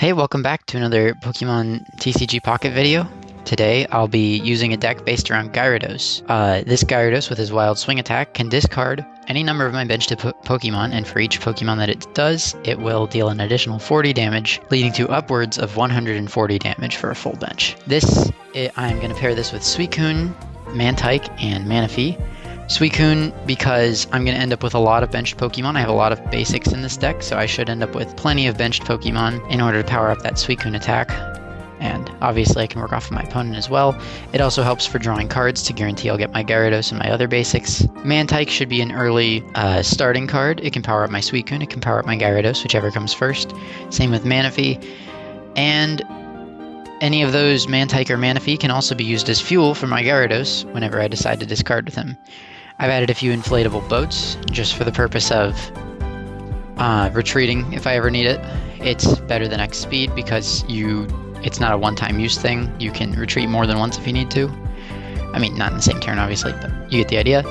Hey, welcome back to another Pokemon TCG Pocket video. Today, I'll be using a deck based around Gyarados. This Gyarados, with his Wild Swing attack, can discard any number of my benched Pokemon, and for each Pokemon that it does, it will deal an additional 40 damage, leading to upwards of 140 damage for a full bench. I'm going to pair this with Suicune, Mantike, and Manaphy. Suicune, because I'm going to end up with a lot of benched Pokemon. I have a lot of basics in this deck, so I should end up with plenty of benched Pokemon in order to power up that Suicune attack. And obviously I can work off of my opponent as well. It also helps for drawing cards to guarantee I'll get my Gyarados and my other basics. Mantike should be an early starting card. It can power up my Suicune, it can power up my Gyarados, whichever comes first. Same with Manaphy. And any of those Mantike or Manaphy can also be used as fuel for my Gyarados whenever I decide to discard with him. I've added a few inflatable boats just for the purpose of retreating if I ever need it. It's better than X speed because it's not a one-time use thing. You can retreat more than once if you need to. I mean, not in the same turn, obviously, but you get the idea.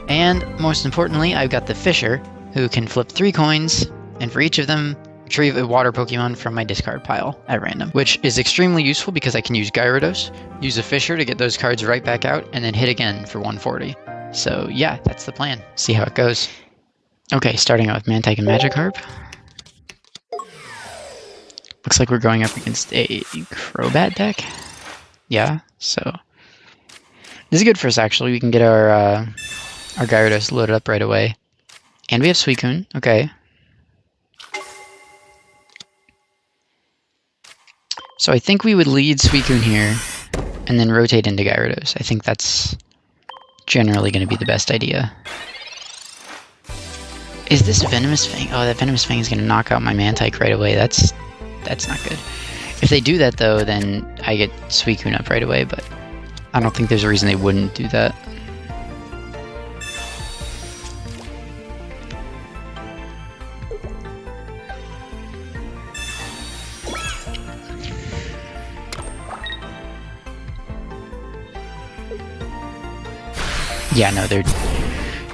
And most importantly, I've got the Fisher, who can flip 3 coins, and for each of them, retrieve a water Pokemon from my discard pile at random, which is extremely useful because I can use Gyarados, use a Fisher to get those cards right back out, and then hit again for 140. So yeah, that's the plan. See how it goes. Okay, starting out with Mantike and Magikarp. Looks like we're going up against a Crobat deck. Yeah, so this is good for us actually. We can get our Gyarados loaded up right away. And we have Suicune, okay. So I think we would lead Suicune here and then rotate into Gyarados. I think that's generally going to be the best idea. Is this Venomous Fang? Oh, that Venomous Fang is going to knock out my Mantike right away. That's not good. If they do that though, then I get Suicune up right away, but I don't think there's a reason they wouldn't do that. Yeah, no, they're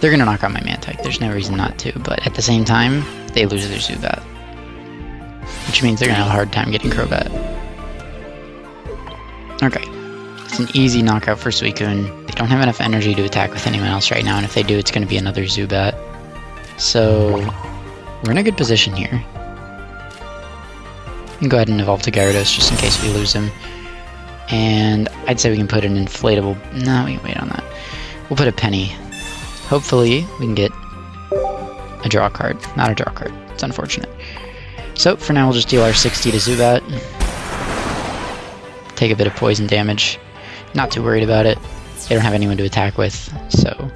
gonna knock out my Mantike. There's no reason not to, but at the same time, they lose their Zubat, which means they're gonna have a hard time getting Crobat. Okay, it's an easy knockout for Suicune. They don't have enough energy to attack with anyone else right now, and if they do, it's gonna be another Zubat. So we're in a good position here. We can go ahead and evolve to Gyarados just in case we lose him. And I'd say we can put an inflatable. No, we can wait on that. We'll put a penny. Hopefully, we can get a draw card. Not a draw card. It's unfortunate. So, for now, we'll just deal our 60 to Zubat. Take a bit of poison damage. Not too worried about it. They don't have anyone to attack with, so...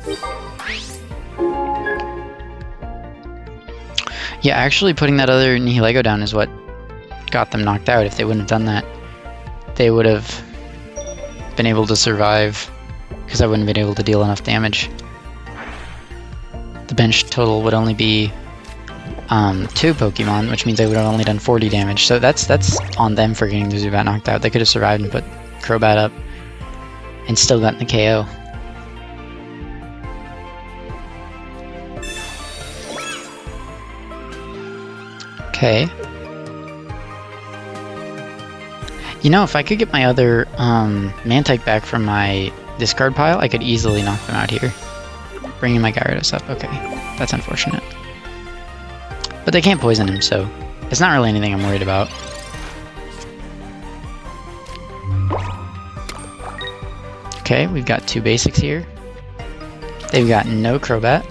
Yeah, actually putting that other Nihilego down is what got them knocked out. If they wouldn't have done that, they would have been able to survive, because I wouldn't have been able to deal enough damage. The bench total would only be 2 Pokemon, which means I would have only done 40 damage. So that's on them for getting the Zubat knocked out. They could have survived and put Crobat up and still gotten the KO. Okay. You know, if I could get my other Mantike back from my discard pile, I could easily knock them out here. Bringing my Gyarados up, okay. That's unfortunate. But they can't poison him, so it's not really anything I'm worried about. Okay, we've got 2 basics here. They've got no Crobat.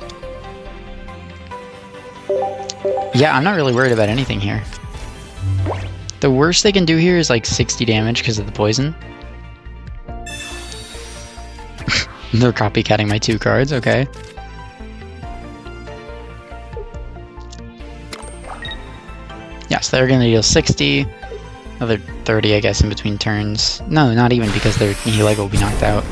Yeah, I'm not really worried about anything here. The worst they can do here is like 60 damage because of the poison. They're copycatting my 2 cards, okay. Yeah, so they're gonna deal 60, another 30 I guess in between turns. No, not even, because their Nihilego will be knocked out.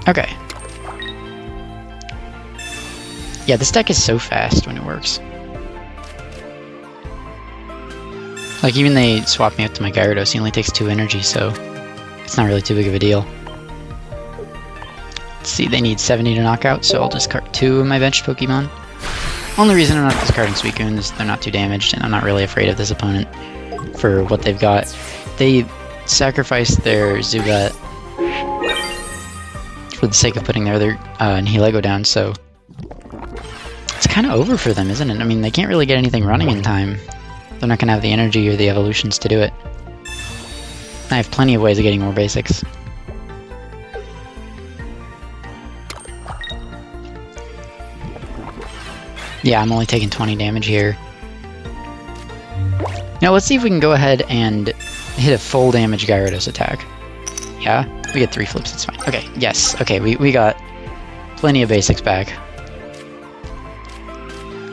Okay. Yeah, this deck is so fast when it works. Like, even they swapped me up to my Gyarados, he only takes 2 energy, so it's not really too big of a deal. Let's see, they need 70 to knock out, so I'll discard 2 of my benched Pokemon. Only reason I'm not discarding Suicune is they're not too damaged, and I'm not really afraid of this opponent for what they've got. They sacrificed their Zubat for the sake of putting their other Nihilego down, so it's kind of over for them, isn't it? I mean, they can't really get anything running in time. They're not going to have the energy or the evolutions to do it. I have plenty of ways of getting more basics. Yeah, I'm only taking 20 damage here. Now let's see if we can go ahead and hit a full damage Gyarados attack. Yeah? We get 3 flips, that's fine. Okay, yes. Okay, we got plenty of basics back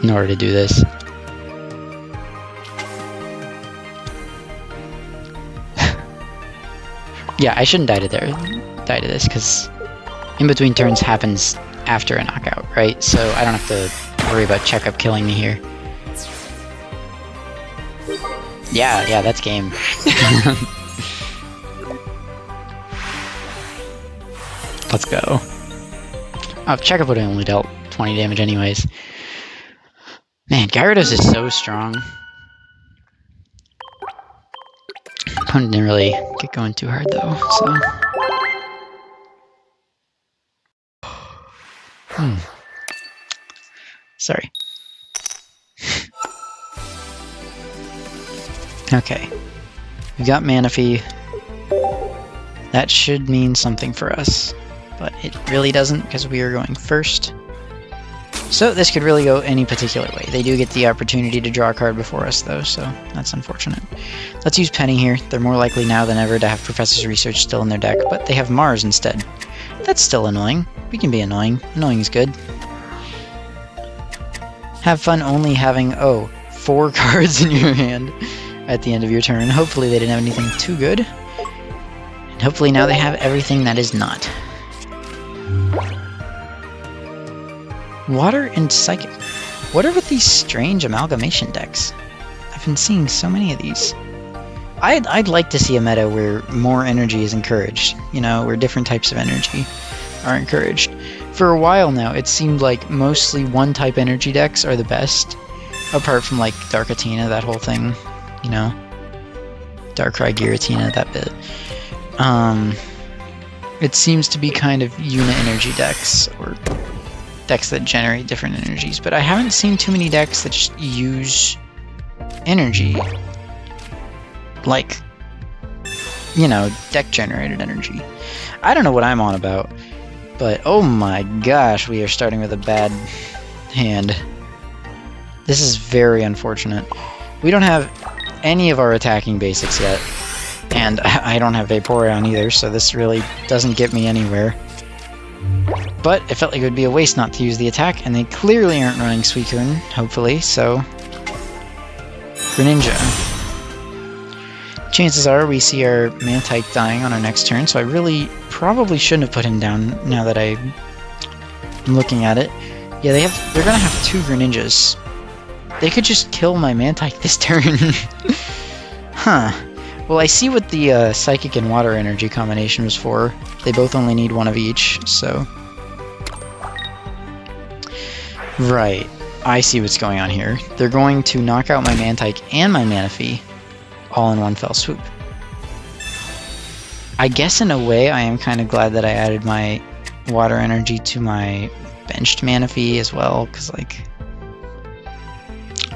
in order to do this. Yeah, I shouldn't die to this, because in between turns happens after a knockout, right? So I don't have to worry about checkup killing me here. Yeah, that's game. Let's go. Oh, checkup would have only dealt 20 damage anyways. Man, Gyarados is so strong. Opponent didn't really get going too hard though, so... Sorry. Okay. We got Manaphy. That should mean something for us, but it really doesn't because we are going first. So this could really go any particular way. They do get the opportunity to draw a card before us though, so that's unfortunate. Let's use Penny here. They're more likely now than ever to have Professor's Research still in their deck, but they have Mars instead. That's still annoying. We can be annoying. Annoying is good. Have fun only having, 4 cards in your hand at the end of your turn. Hopefully they didn't have anything too good. And hopefully now they have everything that is not. Water and Psychic. What are with these strange amalgamation decks? I've been seeing so many of these. I'd like to see a meta where more energy is encouraged, you know, where different types of energy are encouraged. For a while now, it seemed like mostly one-type energy decks are the best, apart from like Darkatina, that whole thing, you know, Darkrai, Giratina, that bit. It seems to be kind of unit energy decks, or decks that generate different energies, but I haven't seen too many decks that just use energy, like, you know, deck-generated energy. I don't know what I'm on about, but oh my gosh, we are starting with a bad hand. This is very unfortunate. We don't have any of our attacking basics yet, and I don't have Vaporeon either, so this really doesn't get me anywhere. But it felt like it would be a waste not to use the attack, and they clearly aren't running Suicune, hopefully, so... Greninja. Chances are we see our Mantike dying on our next turn, so I really probably shouldn't have put him down now that I'm looking at it. Yeah, they're gonna have 2 Greninjas. They could just kill my Mantike this turn. Huh. Well, I see what the Psychic and Water Energy combination was for. They both only need 1 of each, so... Right. I see what's going on here. They're going to knock out my Mantike and my Manaphy all in one fell swoop. I guess in a way I am kind of glad that I added my Water Energy to my benched Manaphy as well, because, like...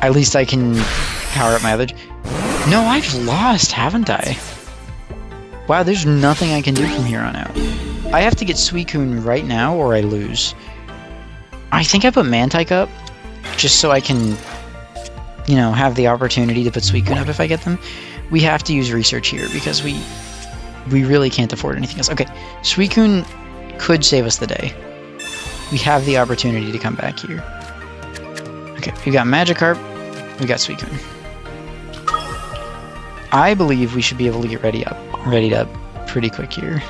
At least I can power up my other... No, I've lost, haven't I? Wow, there's nothing I can do from here on out. I have to get Suicune right now, or I lose. I think I put Mantike up, just so I can, you know, have the opportunity to put Suicune up if I get them. We have to use Research here, because we really can't afford anything else. Okay, Suicune could save us the day. We have the opportunity to come back here. Okay, we got Magikarp, we got Suicune. I believe we should be able to get readied up pretty quick here.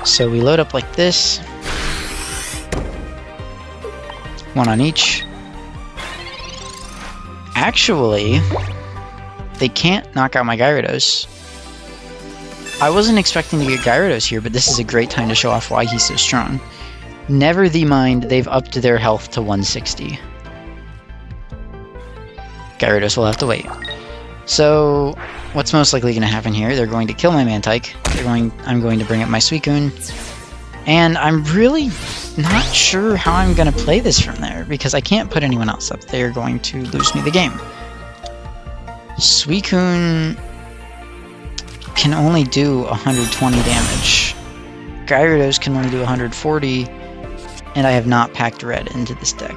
So we load up like this. 1 on each. Actually, they can't knock out my Gyarados. I wasn't expecting to get Gyarados here, but this is a great time to show off why he's so strong. Never the mind, they've upped their health to 160. Gyarados will have to wait. So, what's most likely going to happen here? They're going to kill my Mantike. I'm going to bring up my Suicune. And I'm really not sure how I'm going to play this from there, because I can't put anyone else up. They're going to lose me the game. Suicune can only do 120 damage. Gyarados can only do 140, and I have not packed red into this deck.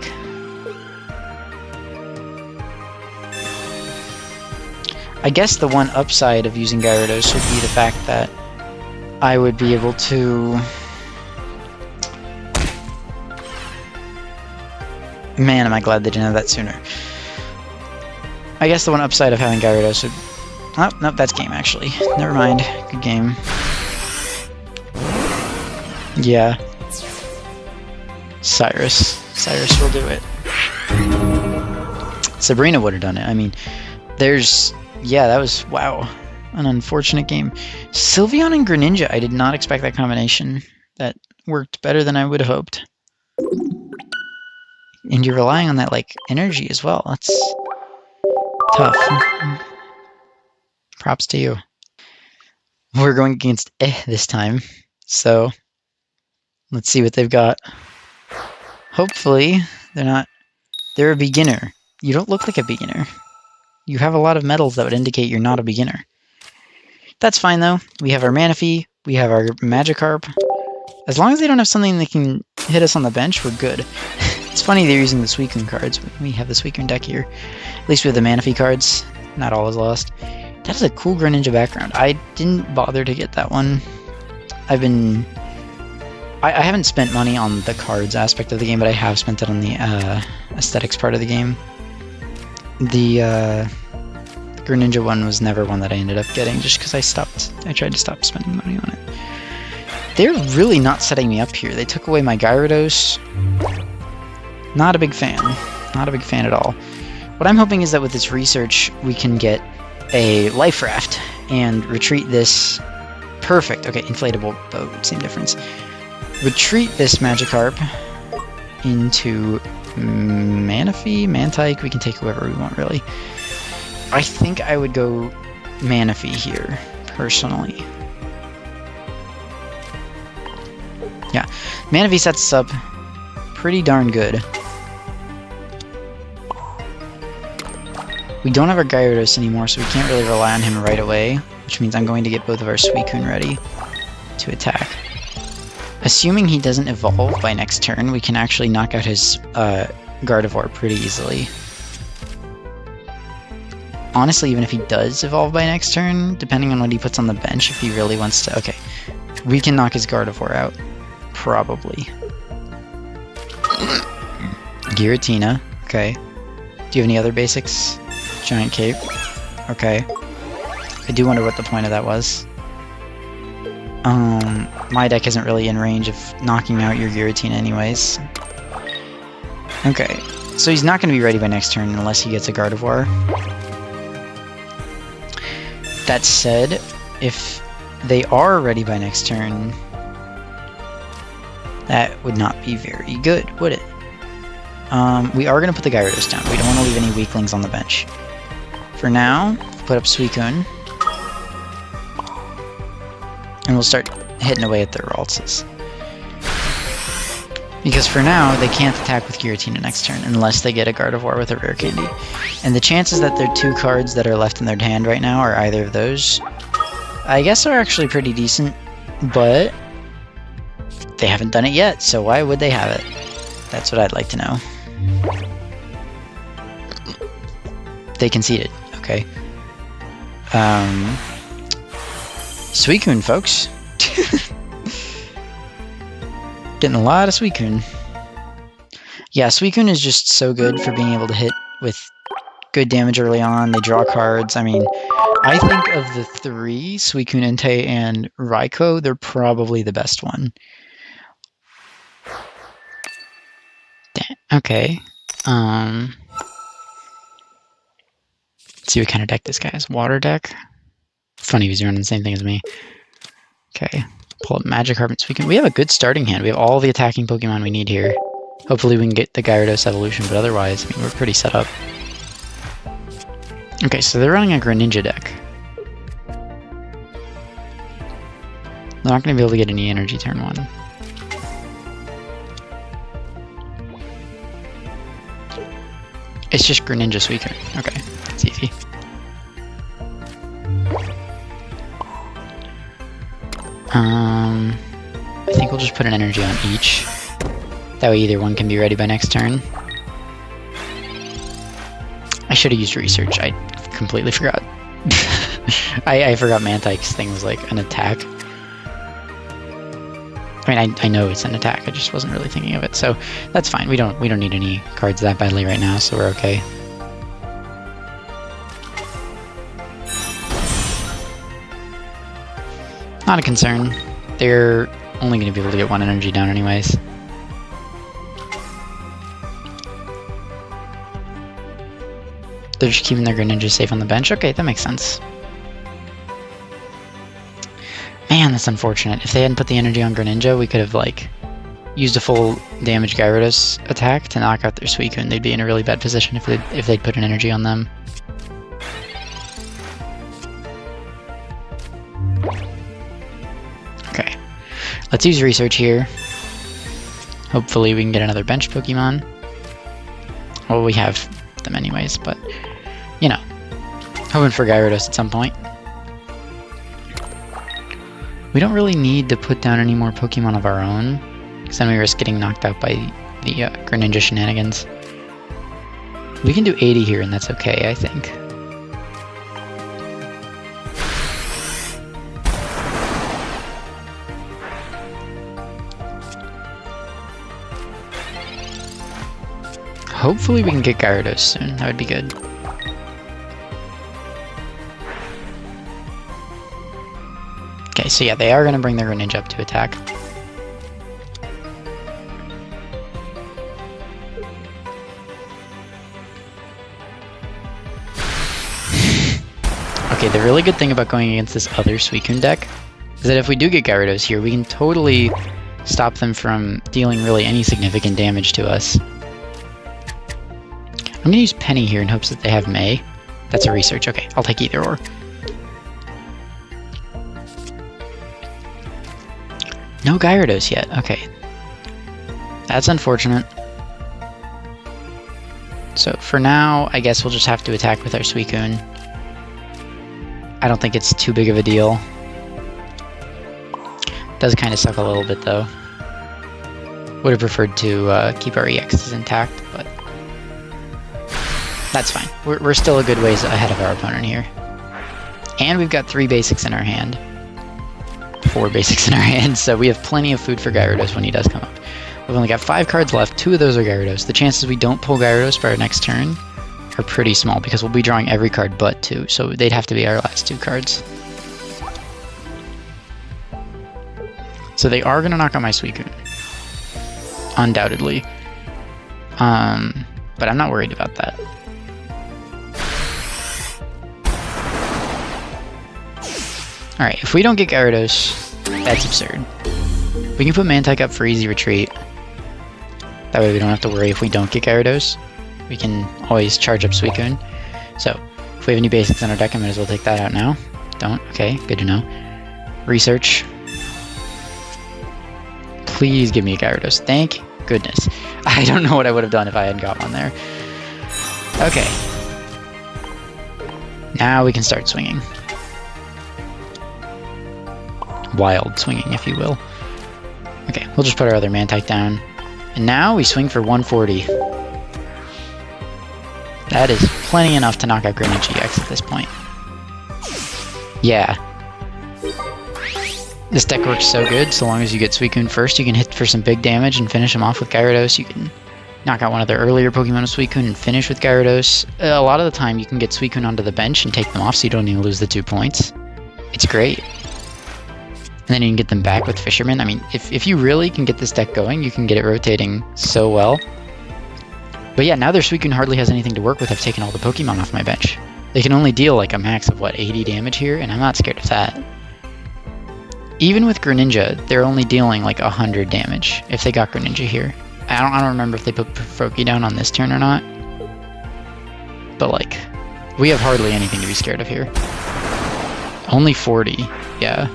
I guess the one upside of using Gyarados would be the fact that I would be able to... Man, am I glad they didn't have that sooner. I guess the one upside of having Gyarados would... Oh, nope, that's game, actually. Never mind. Good game. Yeah. Cyrus will do it. Sabrina would have done it. I mean, there's... Yeah, that was... Wow. An unfortunate game. Sylveon and Greninja. I did not expect that combination. That worked better than I would have hoped. And you're relying on that, like, energy as well. That's... tough. Props to you. We're going against this time. So... let's see what they've got. Hopefully, they're not... They're a beginner. You don't look like a beginner. You have a lot of medals that would indicate you're not a beginner. That's fine, though. We have our Manaphy. We have our Magikarp. As long as they don't have something that can hit us on the bench, we're good. It's funny they're using the Suicune cards. We have the Suicune deck here. At least with the Manaphy cards. Not all is lost. That is a cool Greninja background. I didn't bother to get that one. I haven't spent money on the cards aspect of the game, but I have spent it on the aesthetics part of the game. The Greninja one was never one that I ended up getting, just because I tried to stop spending money on it. They're really not setting me up here. They took away my Gyarados. Not a big fan. Not a big fan at all. What I'm hoping is that with this research, we can get a Life Raft and retreat this... Perfect. Okay, inflatable boat. Same difference. Retreat this Magikarp into Manaphy, Mantike. We can take whoever we want, really. I think I would go Manaphy here, personally. Yeah, Manaphy sets us up pretty darn good. We don't have our Gyarados anymore, so we can't really rely on him right away, which means I'm going to get both of our Suicune ready to attack. Assuming he doesn't evolve by next turn, we can actually knock out his Gardevoir pretty easily. Honestly, even if he does evolve by next turn, depending on what he puts on the bench, if he really wants to... Okay, we can knock his Gardevoir out. Probably. Giratina. Okay. Do you have any other basics? Giant Cape. Okay. I do wonder what the point of that was. My deck isn't really in range of knocking out your Giratina anyways. Okay, so he's not going to be ready by next turn unless he gets a Gardevoir. That said, if they are ready by next turn, that would not be very good, would it? We are going to put the Gyarados down. We don't want to leave any weaklings on the bench. For now, put up Suicune. And we'll start hitting away at their Raltses. Because for now, they can't attack with Giratina next turn unless they get a Gardevoir with a Rare Candy. And the chances that their two cards that are left in their hand right now are either of those, I guess are actually pretty decent, but they haven't done it yet, so why would they have it? That's what I'd like to know. They conceded, okay. Suicune, folks. Getting a lot of Suicune. Yeah, Suicune is just so good for being able to hit with good damage early on. They draw cards. I mean, I think of the three, Suicune, Entei, and Raikou, they're probably the best one. Okay. Let's see what kind of deck this guy has. Water deck? Funny, he's running the same thing as me. Okay, pull up Magikarp and Suicune. We have a good starting hand. We have all the attacking Pokemon we need here. Hopefully we can get the Gyarados evolution, but otherwise, I mean, we're pretty set up. Okay, so they're running a Greninja deck. They're not going to be able to get any energy turn 1. It's just Greninja Suicune. Okay, it's easy. I think we'll just put an energy on each. That way either one can be ready by next turn. I should have used research. I completely forgot. I forgot Mantike's thing was like an attack. I mean, I know it's an attack. I just wasn't really thinking of it. So that's fine. We don't need any cards that badly right now, so we're okay. Not a concern. They're only going to be able to get 1 energy down anyways. They're just keeping their Greninja safe on the bench? Okay, that makes sense. Man, that's unfortunate. If they hadn't put the energy on Greninja, we could have, like, used a full damage Gyarados attack to knock out their Suicune. They'd be in a really bad position if they'd put an energy on them. Okay, let's use research here. Hopefully we can get another bench Pokemon. Well, we have them anyways, but, you know, hoping for Gyarados at some point. We don't really need to put down any more Pokemon of our own, because then we risk getting knocked out by the Greninja shenanigans. We can do 80 here, and that's okay, I think. Hopefully we can get Gyarados soon, that would be good. Okay, so yeah, they are going to bring their Greninja up to attack. Okay, the really good thing about going against this other Suicune deck is that if we do get Gyarados here, we can totally stop them from dealing really any significant damage to us. I'm going to use Penny here in hopes that they have May. That's a research. Okay, I'll take either or. No Gyarados yet. Okay. That's unfortunate. So for now, I guess we'll just have to attack with our Suicune. I don't think it's too big of a deal. Does kind of suck a little bit though. Would have preferred to keep our EXs intact, but that's fine. We're still a good ways ahead of our opponent here. And we've got 3 basics in our hand. 4 basics in our hand, so we have plenty of food for Gyarados when he does come up. We've only got 5 cards left, 2 of those are Gyarados. The chances we don't pull Gyarados for our next turn are pretty small, because we'll be drawing every card but 2, so they'd have to be our last 2 cards. So they are going to knock out my Suicune. Undoubtedly. But I'm not worried about that. Alright, if we don't get Gyarados, that's absurd. We can put Mantike up for easy retreat. That way we don't have to worry if we don't get Gyarados. We can always charge up Suicune. So, if we have any basics in our deck, I might as well take that out now. Don't? Okay, good to know. Research. Please give me a Gyarados. Thank goodness. I don't know what I would have done if I hadn't got one there. Okay. Now we can start swinging. Wild swinging, if you will. Okay, we'll just put our other Mantike down. And now we swing for 140. That is plenty enough to knock out Greninja EX at this point. Yeah. This deck works so good, so long as you get Suicune first, you can hit for some big damage and finish him off with Gyarados. You can knock out one of their earlier Pokemon with Suicune and finish with Gyarados. A lot of the time you can get Suicune onto the bench and take them off so you don't even lose the 2 points. It's great. And then you can get them back with Fisherman. I mean, if you really can get this deck going, you can get it rotating so well. But yeah, now their Suicune hardly has anything to work with. I've taken all the Pokemon off my bench. They can only deal like a max of, what, 80 damage here? And I'm not scared of that. even with Greninja, they're only dealing like 100 damage if they got Greninja here. I don't remember if they put Froakie down on this turn or not. But like, we have hardly anything to be scared of here. Only 40, yeah.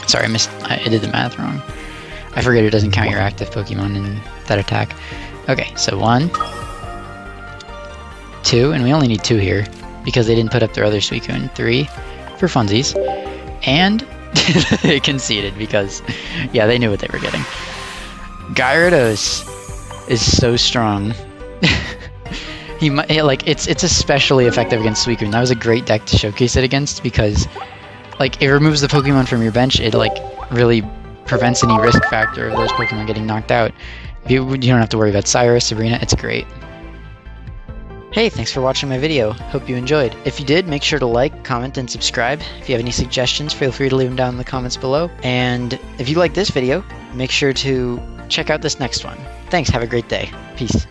Sorry, I did the math wrong. I forget it doesn't count your active Pokemon in that attack. Okay, so 1, 2, and we only need 2 here because they didn't put up their other Suicune. 3 for funsies, and they conceded because, yeah, they knew what they were getting. Gyarados is so strong. It's especially effective against Suicune. That was a great deck to showcase it against because, like, it removes the Pokemon from your bench. It like really prevents any risk factor of those Pokemon getting knocked out. You don't have to worry about Cyrus, Sabrina. It's great. Hey, thanks for watching my video. Hope you enjoyed. If you did, make sure to like, comment, and subscribe. If you have any suggestions, feel free to leave them down in the comments below. And if you like this video, make sure to check out this next one. Thanks, have a great day. Peace.